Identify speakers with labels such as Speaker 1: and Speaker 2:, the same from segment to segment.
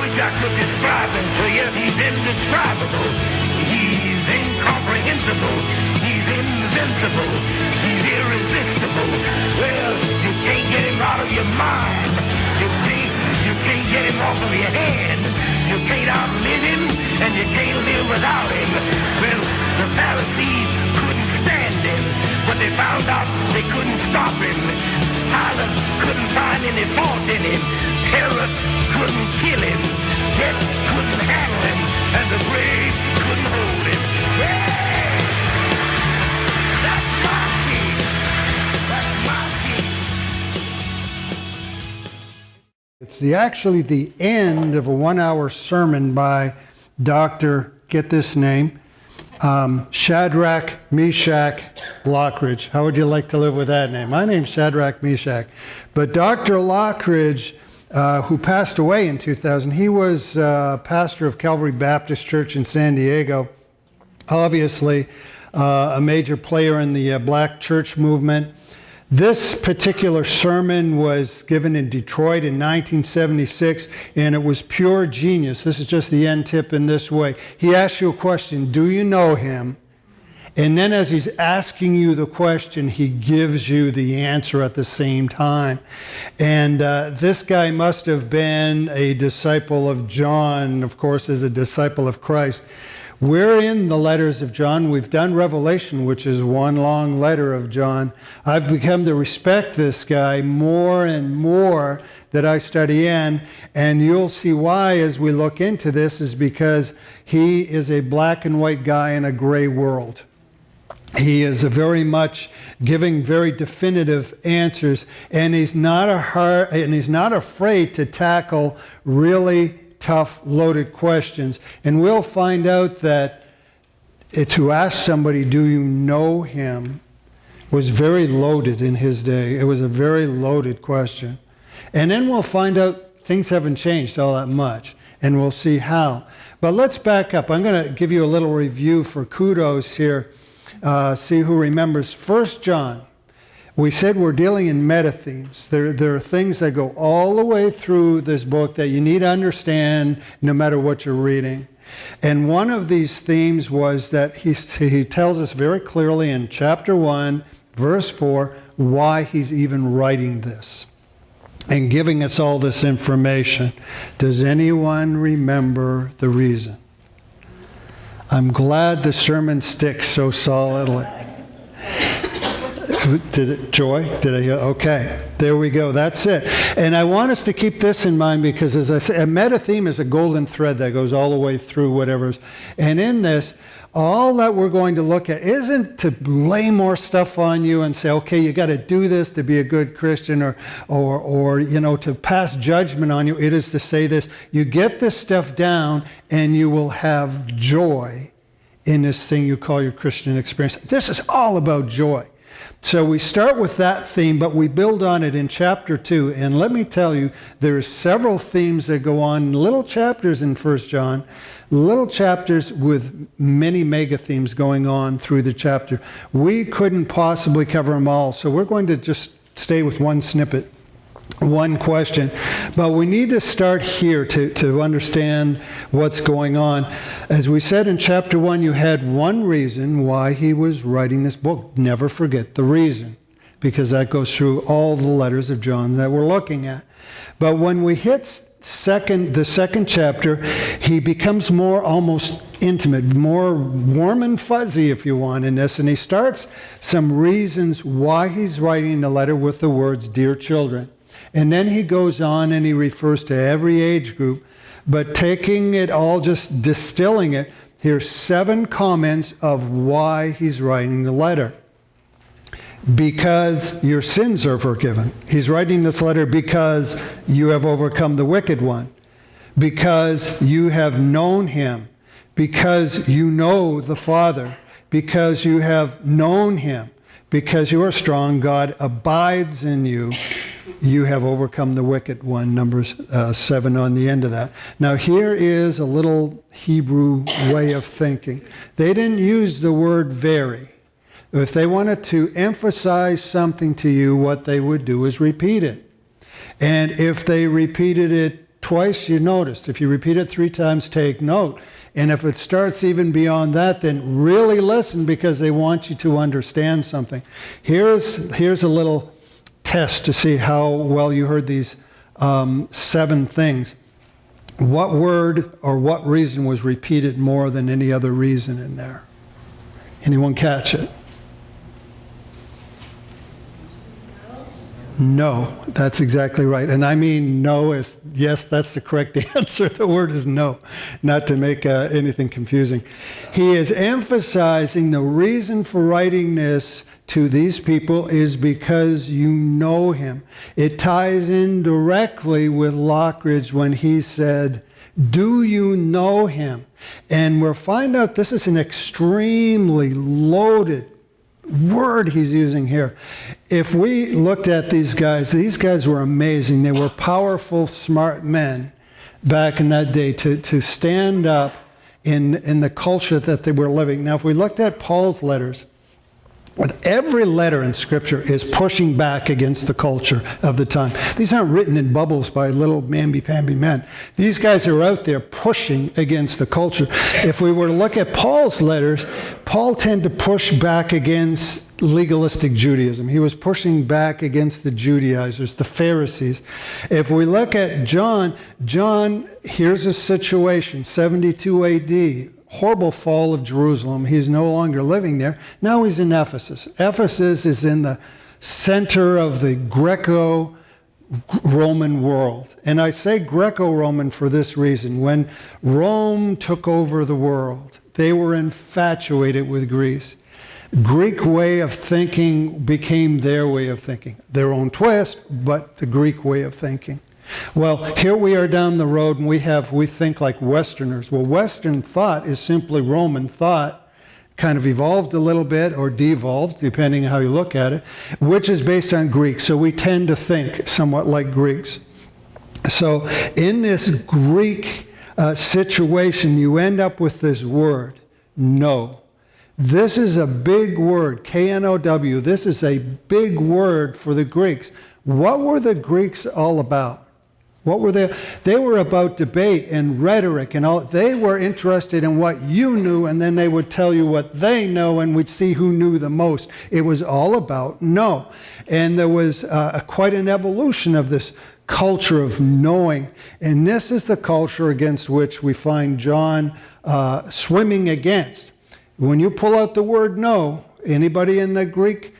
Speaker 1: wish I could describe him to you. He's indescribable. He's incomprehensible. He's invincible. He's irresistible. Well, you can't get him out of your mind. You can't get him off of your hand. You can't outlive him, and you can't live without him. Well, the Pharisees couldn't stand him, but they found out they couldn't stop him. Pilate couldn't find any fault in him. Herod couldn't kill him. Death couldn't handle him, and the grave couldn't hold him. Yeah! That's my king. That's my king.
Speaker 2: It's actually the end of a 1-hour sermon by Dr. Get this name, Shadrach Meshach Lockridge. How would you like to live with that name? My name's Shadrach Meshach. But Dr. Lockridge, who passed away in 2000, he was pastor of Calvary Baptist Church in San Diego. Obviously, a major player in the black church movement. This particular sermon was given in Detroit in 1976, and it was pure genius. This is just the end tip in this way. He asks you a question, do you know him? And then as he's asking you the question, he gives you the answer at the same time. And this guy must have been a disciple of John, of course, as a disciple of Christ. We're in the letters of John. We've done Revelation, which is one long letter of John. I've become to respect this guy more and more that I study in, and you'll see why as we look into this is because he is a black and white guy in a gray world. He is very much giving very definitive answers, and he's not afraid to tackle really tough, loaded questions. And we'll find out that to ask somebody, do you know him, was very loaded in his day. It was a very loaded question. And then we'll find out things haven't changed all that much, and we'll see how. But let's back up. I'm going to give you a little review for kudos here. See who remembers. 1 John. We said we're dealing in meta themes. There are things that go all the way through this book that you need to understand no matter what you're reading. And one of these themes was that he tells us very clearly in chapter 1, verse 4, why he's even writing this and giving us all this information. Does anyone remember the reason? I'm glad the sermon sticks so solidly. Did it, Joy? Did I hear? Okay, there we go. That's it. And I want us to keep this in mind because, as I said, a meta theme is a golden thread that goes all the way through whatever's. And in this, all that we're going to look at isn't to lay more stuff on you and say, okay, you got to do this to be a good Christian, or you know, to pass judgment on you. It is to say this: you get this stuff down, and you will have joy in this thing you call your Christian experience. This is all about joy. So we start with that theme, but we build on it in chapter 2. And let me tell you, there's several themes that go on, little chapters in 1 John, little chapters with many mega themes going on through the chapter. We couldn't possibly cover them all, so we're going to just stay with one snippet, one question. But we need to start here to understand what's going on. As we said in chapter 1, you had one reason why he was writing this book. Never forget the reason, because that goes through all the letters of John that we're looking at. But when we hit the second chapter, he becomes more almost intimate, more warm and fuzzy, if you want, in this. And he starts some reasons why he's writing the letter with the words, "Dear children." And then he goes on and he refers to every age group, but taking it all, just distilling it, here's 7 comments of why he's writing the letter. Because your sins are forgiven. He's writing this letter because you have overcome the wicked one. Because you have known him. Because you know the Father. Because you have known him. Because you are strong, God abides in you. You have overcome the wicked one, Numbers 7 on the end of that. Now here is a little Hebrew way of thinking. They didn't use the word very. If they wanted to emphasize something to you, what they would do is repeat it. And if they repeated it twice, you noticed. If you repeat it 3 times, take note. And if it starts even beyond that, then really listen, because they want you to understand something. Here's a little test to see how well you heard these 7 things. What word or what reason was repeated more than any other reason in there? Anyone catch it? No, that's exactly right. And I mean no is, yes, that's the correct answer. The word is no, not to make anything confusing. He is emphasizing the reason for writing this to these people is because you know him. It ties in directly with Lockridge when he said, do you know him? And we'll find out this is an extremely loaded word he's using here. If we looked at these guys were amazing. They were powerful, smart men back in that day to stand up in the culture that they were living. Now, if we looked at Paul's letters, every letter in Scripture is pushing back against the culture of the time. These aren't written in bubbles by little mamby-pamby men. These guys are out there pushing against the culture. If we were to look at Paul's letters, Paul tended to push back against legalistic Judaism. He was pushing back against the Judaizers, the Pharisees. If we look at John, here's a situation, 72 A.D., horrible fall of Jerusalem. He's no longer living there. Now he's in Ephesus. Ephesus is in the center of the Greco-Roman world. And I say Greco-Roman for this reason. When Rome took over the world, they were infatuated with Greece. Greek way of thinking became their way of thinking. Their own twist, but the Greek way of thinking. Well, here we are down the road, and we think like Westerners. Well, Western thought is simply Roman thought, kind of evolved a little bit or devolved, depending on how you look at it, which is based on Greek. So we tend to think somewhat like Greeks. So in this Greek situation, you end up with this word, know. This is a big word, K-N-O-W. This is a big word for the Greeks. What were the Greeks all about? What were they? They were about debate and rhetoric and all. They were interested in what you knew, and then they would tell you what they know, and we'd see who knew the most. It was all about know. And there was quite an evolution of this culture of knowing. And this is the culture against which we find John swimming against. When you pull out the word know, anybody in the Greek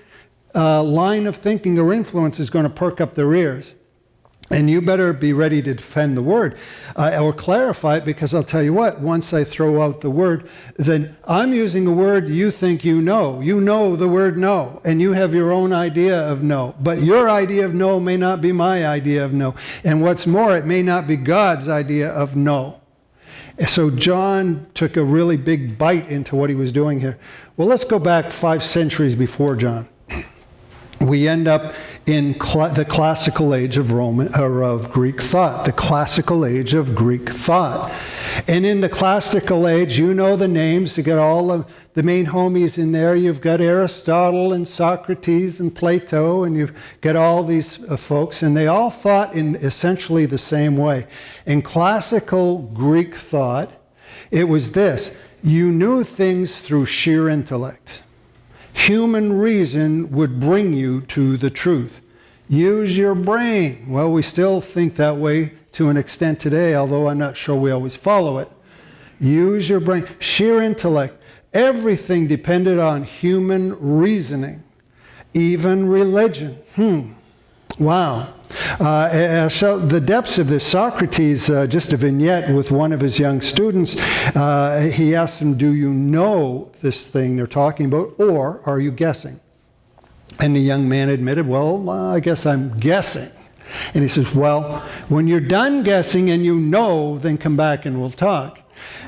Speaker 2: line of thinking or influence is going to perk up their ears. And you better be ready to defend the word or clarify it, because I'll tell you what, once I throw out the word, then I'm using a word you think you know. You know the word know, and you have your own idea of know. But your idea of know may not be my idea of know. And what's more, it may not be God's idea of know. So John took a really big bite into what he was doing here. Well, let's go back 5 centuries before John. We end up in the classical age of Greek thought, the classical age of Greek thought. And in the classical age, you know the names. You got all of the main homies in there. You've got Aristotle and Socrates and Plato, and you've got all these folks, and they all thought in essentially the same way. In classical Greek thought, it was this: you knew things through sheer intellect. Human reason would bring you to the truth. Use your brain. Well, we still think that way to an extent today, although I'm not sure we always follow it. Use your brain. Sheer intellect. Everything depended on human reasoning, even religion. Wow. So the depths of this, Socrates, just a vignette with one of his young students, he asked him, do you know this thing they're talking about, or are you guessing? And the young man admitted, well, I guess I'm guessing. And he says, well, when you're done guessing and you know, then come back and we'll talk.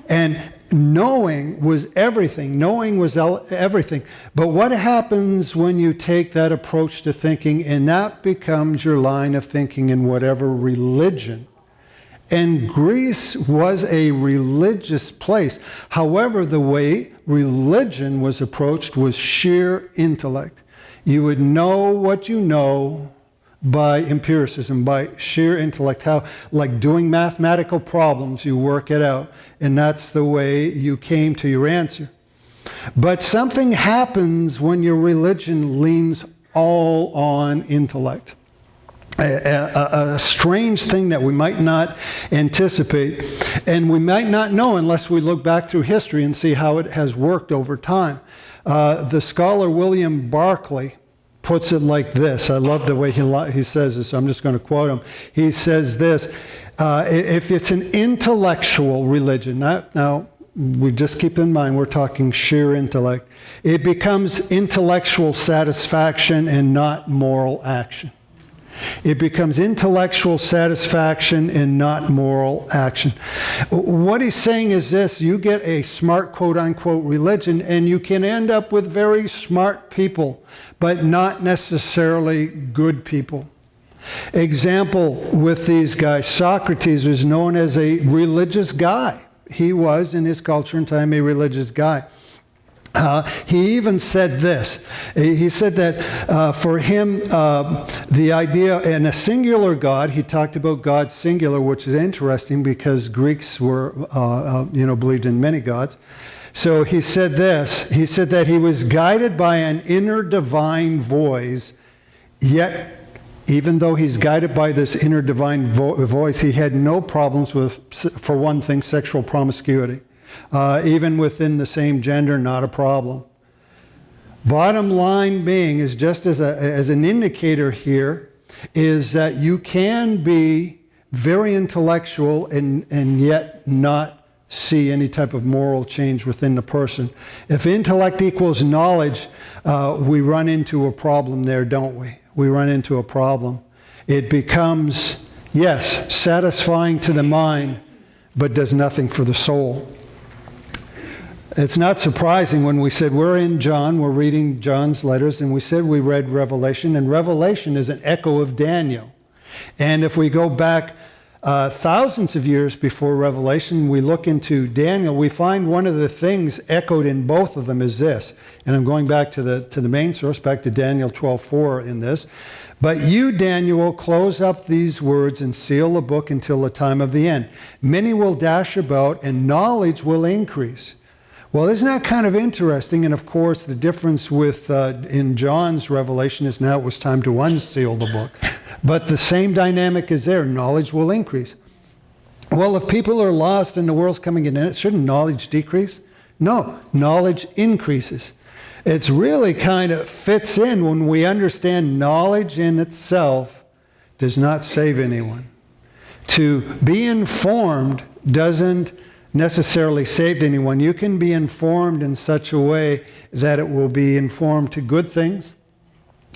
Speaker 2: And knowing was everything. Knowing was everything. But what happens when you take that approach to thinking and that becomes your line of thinking in whatever religion? And Greece was a religious place. However, the way religion was approached was sheer intellect. You would know what you know by empiricism, by sheer intellect, how, like doing mathematical problems, you work it out, and that's the way you came to your answer. But something happens when your religion leans all on intellect. A strange thing that we might not anticipate, and we might not know unless we look back through history and see how it has worked over time. The scholar William Barclay puts it like this. I love the way he says this, so I'm just going to quote him. He says this, if it's an intellectual religion, now we just keep in mind we're talking sheer intellect, it becomes intellectual satisfaction and not moral action. It becomes intellectual satisfaction and not moral action. What he's saying is this: you get a smart quote-unquote religion and you can end up with very smart people, but not necessarily good people. Example with these guys, Socrates was known as a religious guy. He was, in his culture and time, a religious guy. He even said this. He said that for him, the idea in a singular God, he talked about God singular, which is interesting because Greeks were, believed in many gods. So he said this. He said that he was guided by an inner divine voice, yet even though he's guided by this inner divine voice, he had no problems with, for one thing, sexual promiscuity. Even within the same gender, not a problem. Bottom line being is just as an indicator here is that you can be very intellectual and yet not see any type of moral change within the person. If intellect equals knowledge, we run into a problem there, don't we? We run into a problem. It becomes, yes, satisfying to the mind, but does nothing for the soul. It's not surprising when we said we're in John, we're reading John's letters, and we said we read Revelation, and Revelation is an echo of Daniel. And if we go back thousands of years before Revelation, we look into Daniel, we find one of the things echoed in both of them is this. And I'm going back to the main source, back to Daniel 12:4 in this. But you, Daniel, will close up these words and seal the book until the time of the end. Many will dash about, and knowledge will increase. Well, isn't that kind of interesting? And of course, the difference with in John's revelation is now it was time to unseal the book. But the same dynamic is there. Knowledge will increase. Well, if people are lost and the world's coming in, shouldn't knowledge decrease? No, knowledge increases. It's really kind of fits in when we understand knowledge in itself does not save anyone. To be informed doesn't necessarily save anyone. You can be informed in such a way that it will be informed to good things,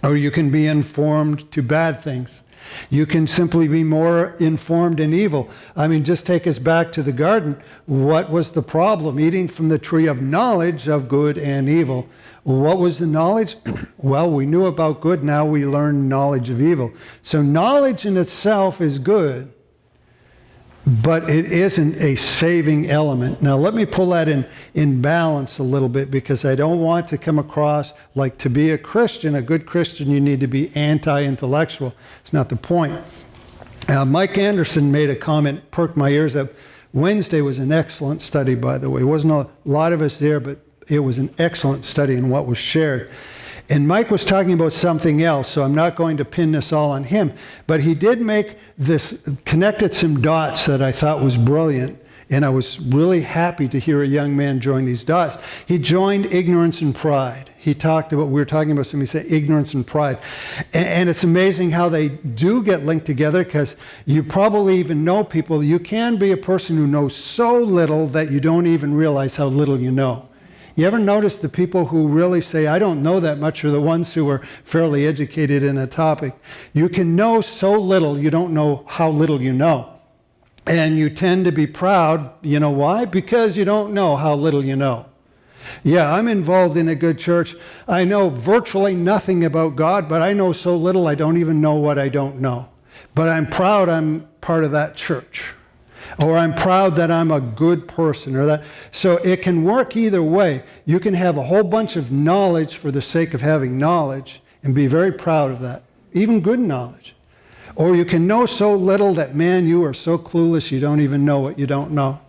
Speaker 2: or you can be informed to bad things. You can simply be more informed in evil. I mean, just take us back to the garden. What was the problem? Eating from the tree of knowledge of good and evil. What was the knowledge? Well, we knew about good, now we learn knowledge of evil. So knowledge in itself is good, but it isn't a saving element. Now, let me pull that in balance a little bit, because I don't want to come across like to be a Christian, a good Christian, you need to be anti-intellectual. It's not the point. Mike Anderson made a comment, perked my ears up. Wednesday was an excellent study, by the way. There wasn't a lot of us there, but it was an excellent study in what was shared. And Mike was talking about something else, so I'm not going to pin this all on him. But he did make this, connected some dots that I thought was brilliant. And I was really happy to hear a young man join these dots. He joined ignorance and pride. He talked about, we were talking about somebody say ignorance and pride. And it's amazing how they do get linked together, because you probably even know people. You can be a person who knows so little that you don't even realize how little you know. You ever notice the people who really say, I don't know that much, are the ones who are fairly educated in a topic? You can know so little, you don't know how little you know. And you tend to be proud. You know why? Because you don't know how little you know. Yeah, I'm involved in a good church. I know virtually nothing about God, but I know so little I don't even know what I don't know. But I'm proud I'm part of that church. Or I'm proud that I'm a good person, or that. So it can work either way. You can have a whole bunch of knowledge for the sake of having knowledge and be very proud of that. even good knowledge. Or you can know so little that, man, you are so clueless you don't even know what you don't know.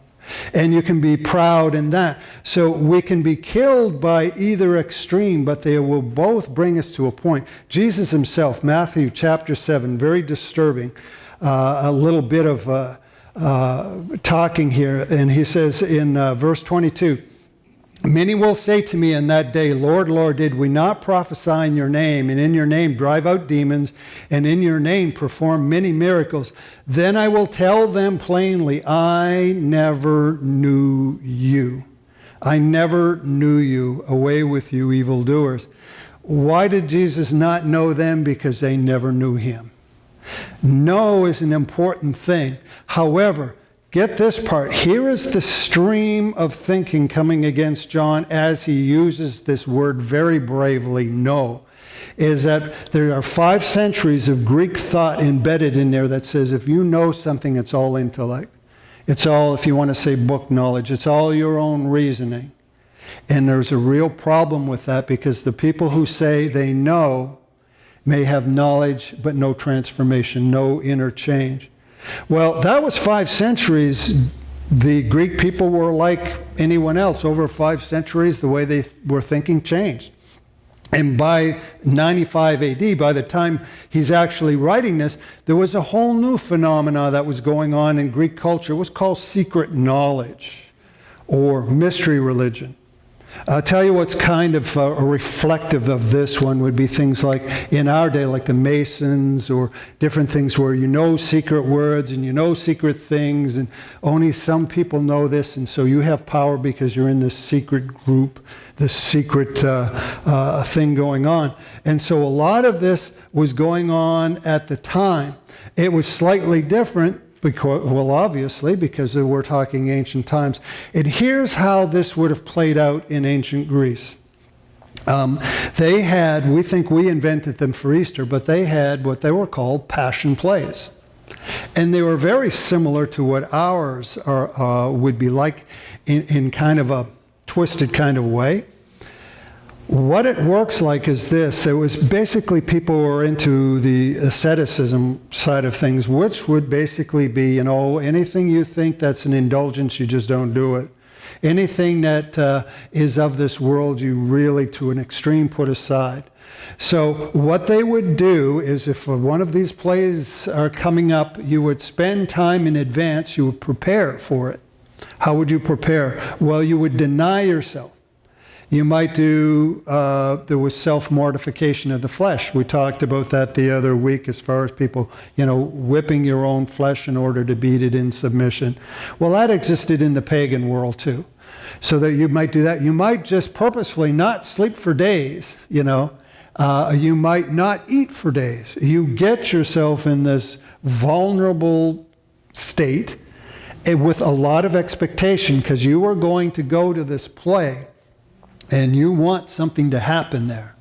Speaker 2: And you can be proud in that. So we can be killed by either extreme, but they will both bring us to a point. Jesus himself, Matthew chapter 7, very disturbing, a little bit of talking here. And he says in verse 22, many will say to me in that day, Lord, Lord, did we not prophesy in your name, and in your name drive out demons, and in your name perform many miracles? Then I will tell them plainly, I never knew you. I never knew you. Away with you, evildoers. Why did Jesus not know them? Because they never knew him. Know is an important thing. However, get this part. Here is the stream of thinking coming against John as he uses this word very bravely, know, is that there are 5 centuries of Greek thought embedded in there that says if you know something, it's all intellect. It's all, if you want to say book knowledge, it's all your own reasoning. And there's a real problem with that because the people who say they know may have knowledge but no transformation, no inner change. Well, that was 5 centuries. The Greek people were like anyone else. Over 5 centuries, the way they were thinking changed. And by 95 AD, by the time he's actually writing this, there was a whole new phenomena that was going on in Greek culture. It was called secret knowledge or mystery religion. I'll tell you what's kind of reflective of this one would be things like in our day, like the Masons or different things where you know secret words and you know secret things and only some people know this, and so you have power because you're in this secret group, this secret thing going on. And so a lot of this was going on at the time. It was slightly different. Because, well, obviously, because we're talking ancient times. And here's how this would have played out in ancient Greece. They had, we think we invented them for Easter, but they had what they were called passion plays. And they were very similar to what ours would be like in kind of a twisted kind of way. What it works like is this. It was basically people who were into the asceticism side of things, which would basically be, you know, anything you think that's an indulgence, you just don't do it. Anything that is of this world, you really, to an extreme, put aside. So what they would do is if one of these plays are coming up, you would spend time in advance, you would prepare for it. How would you prepare? Well, you would deny yourself. You might do, there was self-mortification of the flesh. We talked about that the other week as far as people, you know, whipping your own flesh in order to beat it in submission. Well, that existed in the pagan world too. So that you might do that. You might just purposefully not sleep for days, you know. You might not eat for days. You get yourself in this vulnerable state with a lot of expectation because you are going to go to this play. And you want something to happen there.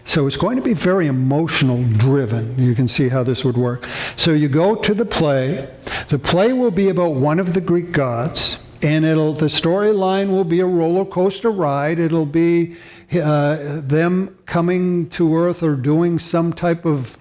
Speaker 2: So it's going to be very emotional driven. You can see how this would work. So you go to the play. The play will be about one of the Greek gods. And the storyline will be a roller coaster ride. It'll be them coming to earth or doing some type of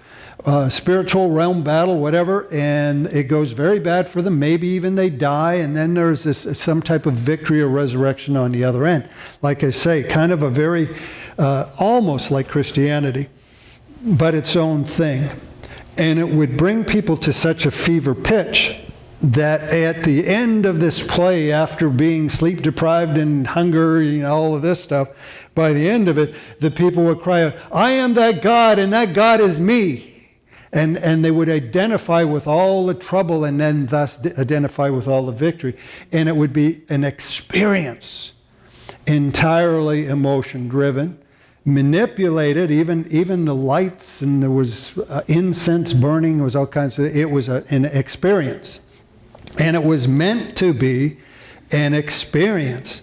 Speaker 2: spiritual realm battle, whatever, and it goes very bad for them. Maybe even they die, and then there's some type of victory or resurrection on the other end. Like I say, kind of a very, almost like Christianity, but its own thing. And it would bring people to such a fever pitch that at the end of this play, after being sleep deprived and hunger, you know, all of this stuff, by the end of it, the people would cry out, I am that God, and that God is me. And they would identify with all the trouble and then thus identify with all the victory. And it would be an experience, entirely emotion-driven, manipulated, even the lights, and there was incense burning, there was all kinds of, it was an experience. And it was meant to be an experience.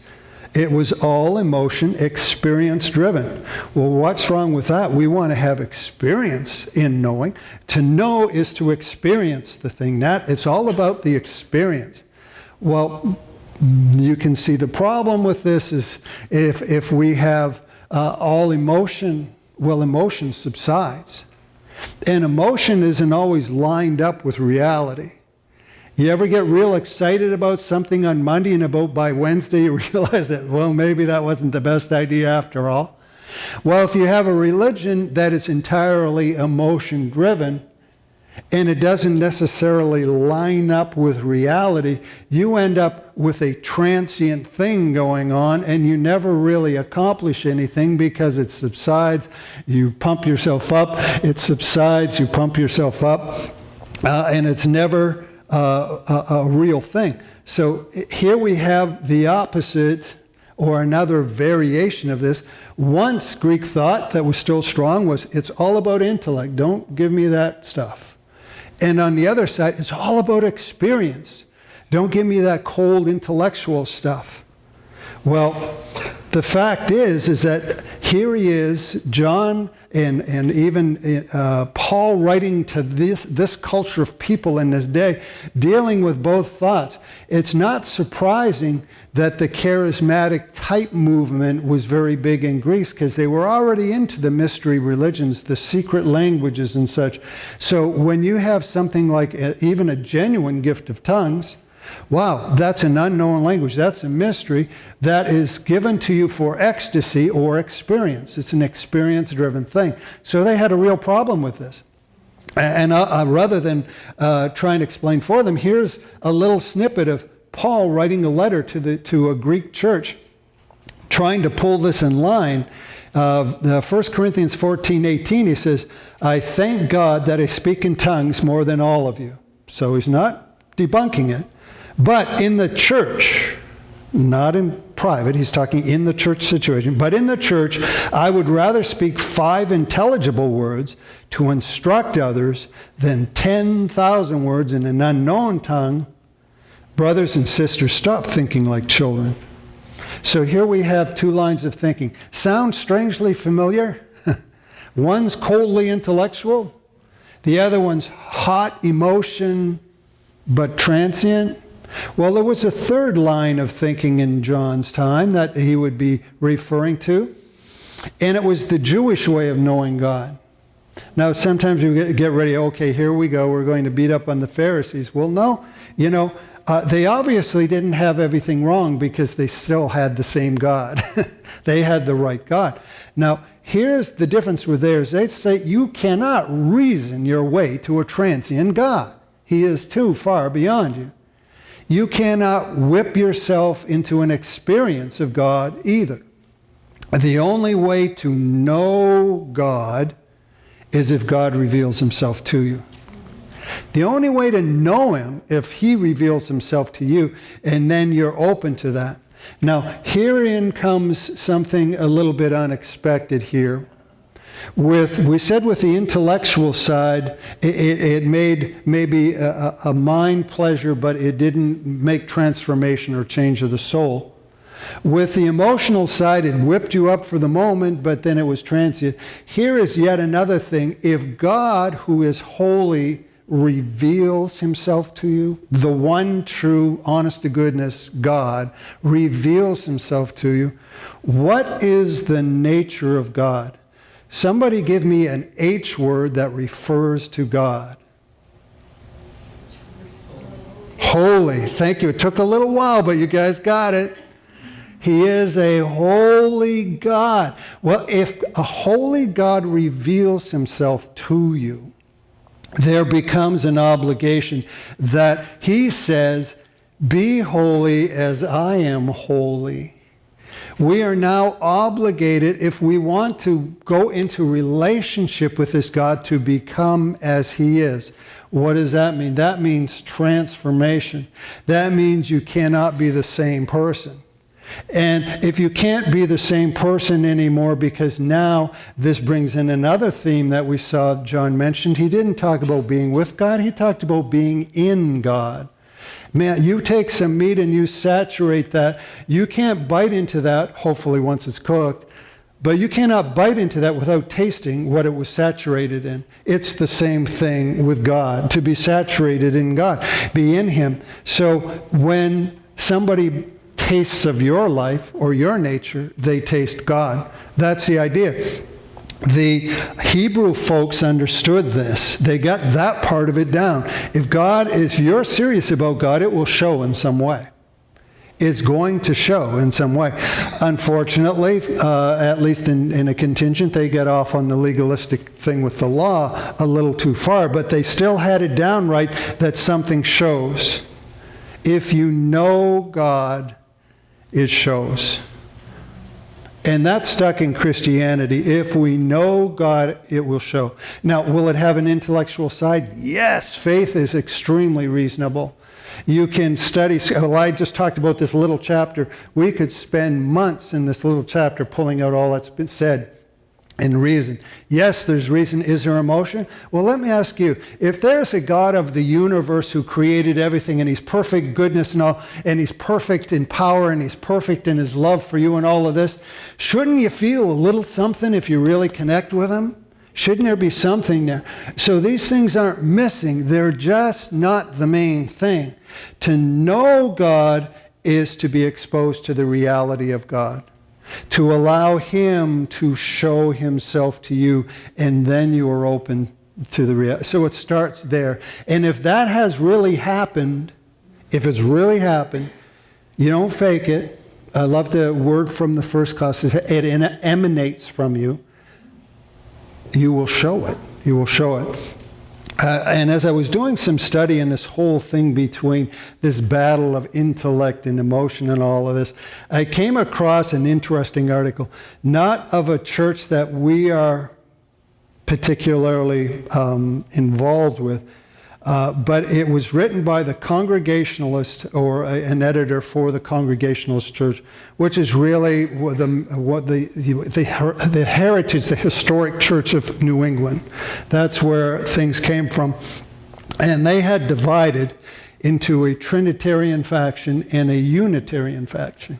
Speaker 2: It was all emotion, experience-driven. Well, what's wrong with that? We want to have experience in knowing. To know is to experience the thing. It's all about the experience. Well, you can see the problem with this is if we have all emotion, well, emotion subsides. And emotion isn't always lined up with reality. You ever get real excited about something on Monday and about by Wednesday you realize that, well, maybe that wasn't the best idea after all? Well, if you have a religion that is entirely emotion driven, and it doesn't necessarily line up with reality, you end up with a transient thing going on, and you never really accomplish anything because it subsides. You pump yourself up, it subsides, you pump yourself up, and it's never a real thing. So here we have the opposite, or another variation of this. Once Greek thought that was still strong was, it's all about intellect. Don't give me that stuff. And on the other side, it's all about experience. Don't give me that cold intellectual stuff. Well, the fact is that here he is, John and even Paul writing to this culture of people in this day, dealing with both thoughts. It's not surprising that the charismatic type movement was very big in Greece, because they were already into the mystery religions, the secret languages and such. So when you have something like even a genuine gift of tongues, wow, that's an unknown language. That's a mystery that is given to you for ecstasy or experience. It's an experience-driven thing. So they had a real problem with this. And rather than try and explain for them, here's a little snippet of Paul writing a letter to a Greek church, trying to pull this in line. 1 Corinthians 14:18, he says, I thank God that I speak in tongues more than all of you. So he's not debunking it. But in the church, not in private, he's talking in the church situation, but in the church, I would rather speak 5 intelligible words to instruct others than 10,000 words in an unknown tongue. Brothers and sisters, stop thinking like children. So here we have 2 lines of thinking. Sounds strangely familiar. One's coldly intellectual. The other one's hot emotion, but transient. Well, there was a third line of thinking in John's time that he would be referring to, and it was the Jewish way of knowing God. Now, sometimes you get ready, okay, here we go, we're going to beat up on the Pharisees. Well, no, they obviously didn't have everything wrong, because they still had the same God. They had the right God. Now, here's the difference with theirs. They say you cannot reason your way to a transient God. He is too far beyond you. You cannot whip yourself into an experience of God either. The only way to know God is if God reveals himself to you. The only way to know him if he reveals himself to you, and then you're open to that. Now, herein comes something a little bit unexpected here. We said with the intellectual side, it made maybe a mind pleasure, but it didn't make transformation or change of the soul. With the emotional side, it whipped you up for the moment, but then it was transient. Here is yet another thing. If God, who is holy, reveals himself to you, the one true, honest-to-goodness God reveals himself to you, what is the nature of God? Somebody give me an H word that refers to God. Holy. Thank you. It took a little while, but you guys got it. He is a holy God. Well, if a holy God reveals himself to you, there becomes an obligation that he says, be holy as I am holy. We are now obligated, if we want to go into relationship with this God, to become as he is. What does that mean? That means transformation. That means you cannot be the same person. And if you can't be the same person anymore, because now this brings in another theme that we saw John mentioned. He didn't talk about being with God. He talked about being in God. Man, you take some meat and you saturate that. You can't bite into that, hopefully once it's cooked, but you cannot bite into that without tasting what it was saturated in. It's the same thing with God, to be saturated in God, be in him. So when somebody tastes of your life or your nature, they taste God. That's the idea. The Hebrew folks understood this. They got that part of it down. If you're serious about God, it will show in some way. It's going to show in some way. Unfortunately, at least in a contingent, they get off on the legalistic thing with the law a little too far, but they still had it down right that something shows. If you know God, it shows. And that's stuck in Christianity. If we know God, it will show. Now, will it have an intellectual side? Yes. Faith is extremely reasonable. You can study. Well, I just talked about this little chapter. We could spend months in this little chapter pulling out all that's been said and reason. Yes, there's reason. Is there emotion? Well, let me ask you, if there's a God of the universe who created everything and he's perfect goodness and all, and he's perfect in power and he's perfect in his love for you and all of this, shouldn't you feel a little something if you really connect with him? Shouldn't there be something there? So these things aren't missing. They're just not the main thing. To know God is to be exposed to the reality of God. To allow him to show himself to you, and then you are open to the reality. So it starts there. And if that has really happened, if it's really happened, you don't fake it. I love the word from the first class. It emanates from you. You will show it. You will show it. And as I was doing some study in this whole thing between this battle of intellect and emotion and all of this, I came across an interesting article, not of a church that we are particularly involved with, but it was written by the Congregationalist, or an editor for the Congregationalist Church, which is really the heritage, the historic church of New England. That's where things came from. And they had divided into a Trinitarian faction and a Unitarian faction.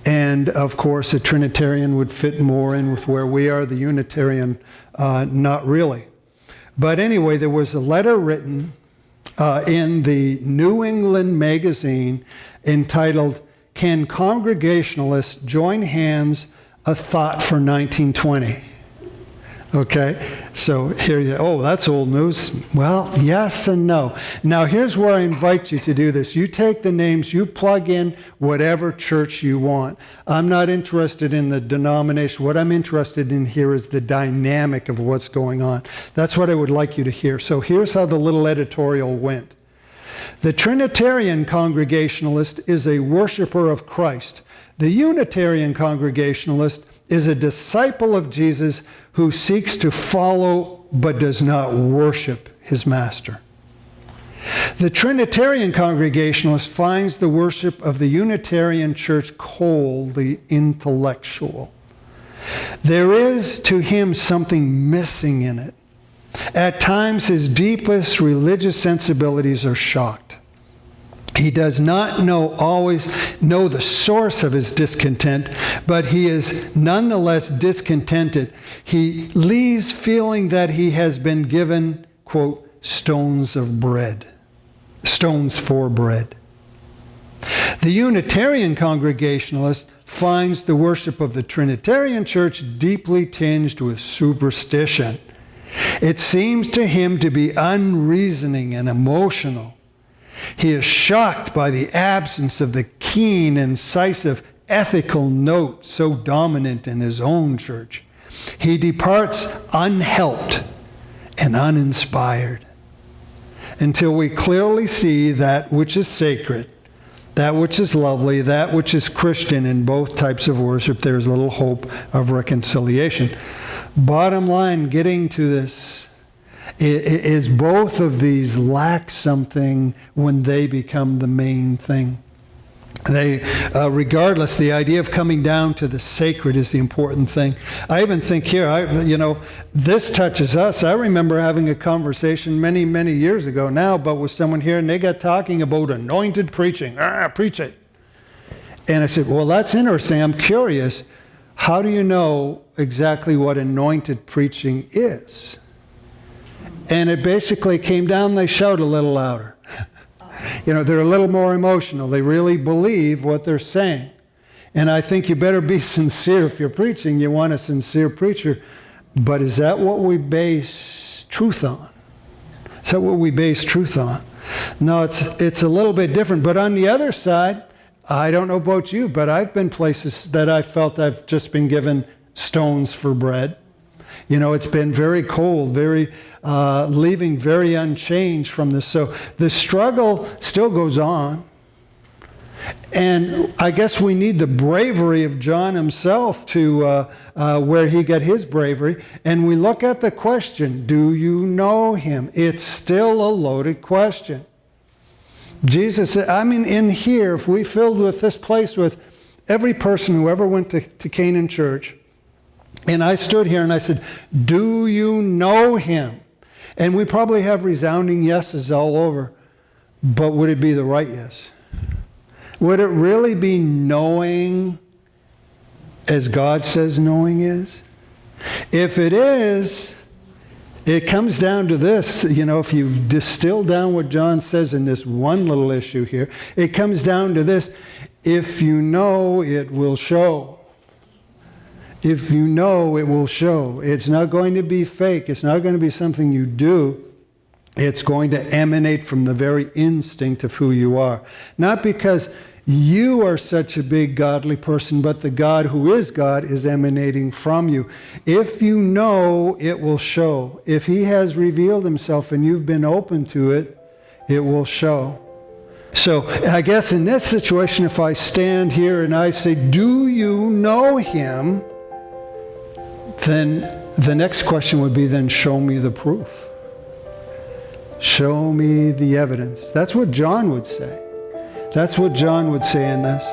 Speaker 2: And of course, a Trinitarian would fit more in with where we are, the Unitarian, not really. But anyway, there was a letter written in the New England magazine entitled, "Can Congregationalists Join Hands? A Thought for 1920." Okay, so here you go. Oh, that's old news. Well, yes and no. Now, here's where I invite you to do this. You take the names, you plug in whatever church you want. I'm not interested in the denomination. What I'm interested in here is the dynamic of what's going on. That's what I would like you to hear. So here's how the little editorial went. The Trinitarian Congregationalist is a worshiper of Christ. The Unitarian Congregationalist is a disciple of Jesus who seeks to follow but does not worship his master. The Trinitarian Congregationalist finds the worship of the Unitarian Church coldly intellectual. There is to him something missing in it. At times his deepest religious sensibilities are shocked. He does not always know the source of his discontent, but he is nonetheless discontented. He leaves feeling that he has been given, quote, stones for bread. The Unitarian Congregationalist finds the worship of the Trinitarian Church deeply tinged with superstition. It seems to him to be unreasoning and emotional. He is shocked by the absence of the keen, incisive, ethical note so dominant in his own church. He departs unhelped and uninspired until we clearly see that which is sacred, that which is lovely, that which is Christian in both types of worship. There's little hope of reconciliation. Bottom line, getting to this, is both of these lack something when they become the main thing. Regardless, the idea of coming down to the sacred is the important thing. I even think here, this touches us. I remember having a conversation many, many years ago now, but with someone here, and they got talking about anointed preaching. Preach it. And I said, well, that's interesting. I'm curious. How do you know exactly what anointed preaching is? And it basically came down, they shout a little louder. They're a little more emotional. They really believe what they're saying. And I think you better be sincere if you're preaching. You want a sincere preacher. But is that what we base truth on? Is that what we base truth on? No, it's a little bit different. But on the other side, I don't know about you, but I've been places that I felt I've just been given stones for bread. You know, it's been very cold, leaving very unchanged from this. So the struggle still goes on. And I guess we need the bravery of John himself to where he got his bravery. And we look at the question, do you know him? It's still a loaded question. Jesus said, I mean, in here, if we filled with this place with every person who ever went to Canaan Church, and I stood here and I said, do you know him? And we probably have resounding yeses all over, but would it be the right yes? Would it really be knowing as God says knowing is? If it is, it comes down to this, you know, if you distill down what John says in this one little issue here, it comes down to this: if you know, it will show. If you know, it will show. It's not going to be fake. It's not going to be something you do. It's going to emanate from the very instinct of who you are. Not because you are such a big godly person, but the God who is God is emanating from you. If you know, it will show. If he has revealed himself and you've been open to it, it will show. So I guess in this situation, if I stand here and I say, do you know him? Then the next question would be, then show me the proof. Show me the evidence. That's what John would say. That's what John would say in this.